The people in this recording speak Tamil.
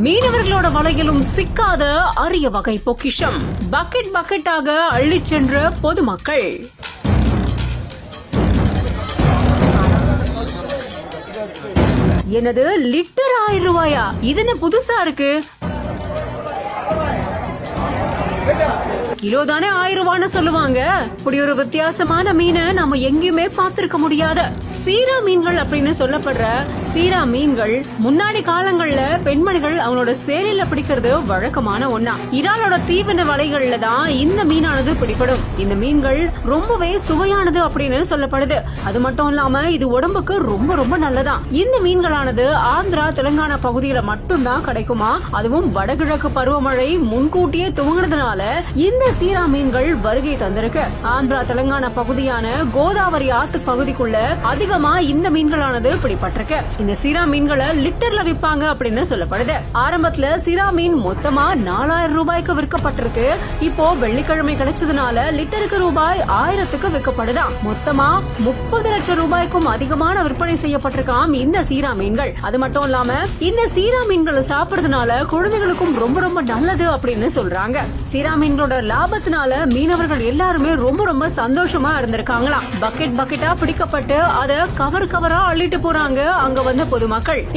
மீனவர்களோட வலையிலும் சிக்காத அரிய வகை பொக்கிஷம் பக்கெட் பக்கெட்டாக அள்ளிச் சென்ற பொதுமக்கள். எனது லிட்டர் 1000 ரூபாயா? இது என்ன புதுசா இருக்கு? கிலோ தானே 1000 ரூபான்னு சொல்லுவாங்க. இப்படி ஒரு வித்தியாசமான மீனை நம்ம எங்கேயுமே பார்த்திருக்க முடியாத சீரா மீன்கள் அப்படின்னு சொல்லப்படுற சீரா மீன்கள் முன்னாடி காலங்கள்ல பெண்மணிகள் அவங்களோட சேலையில பிடிக்கிறது வழக்கமான ஒண்ணா. இறாலோட தீவன வலைகள்ல தான் இந்த மீனானது பிடிப்படும். இந்த மீன்கள் ரொம்பவே சுவையானது அப்படின்னு சொல்லப்படுது. அது மட்டும் இல்லாம இது உடம்புக்கு ரொம்ப ரொம்ப நல்லதான். இந்த மீன்களானது ஆந்திரா தெலுங்கானா பகுதியில மட்டும்தான் கிடைக்குமா. அதுவும் வடகிழக்கு பருவமழை முன்கூட்டியே துவங்கினதுனால இந்த சீரா மீன்கள் வருகை தந்திருக்கு. ஆந்திரா தெலுங்கானா பகுதியான கோதாவரி ஆத்து பகுதிக்குள்ள அதிகமா இந்த மீன்களானது பிடிபட்டிருக்கு. இந்த சீரா மீன்களை லிட்டர்ல விற்பாங்க அப்படின்னு சொல்லப்படுது. ஆரம்பத்துல சீரா மீன் மொத்தமா 4000 ரூபாய்க்கு விற்கப்பட்டிருக்கு. இப்போ வெள்ளிக்கிழமை கிடைச்சதுனால லிட்டருக்கு ரூபாய் 1000க்கு விற்கப்படுதாம். மொத்தமா 30 லட்சம் ரூபாய்க்கும் அதிகமான விற்பனை செய்யப்பட்டிருக்காம் இந்த சீரா மீன்கள். அது மட்டும் இல்லாம இந்த சீரா மீன்களை சாப்பிடுறதுனால குழந்தைகளுக்கும் ரொம்ப ரொம்ப நல்லது அப்படின்னு சொல்றாங்க. சீரா மீன்களோட லாபத்தினால மீனவர்கள் எல்லாருமே ரொம்ப ரொம்ப சந்தோஷமா இருந்திருக்காங்களாம். பக்கெட் பக்கெட்டா பிடிக்கப்பட்டு அத கவர் கவரா அள்ளிட்டு போறாங்க அங்க வந்த பொதுமக்கள்.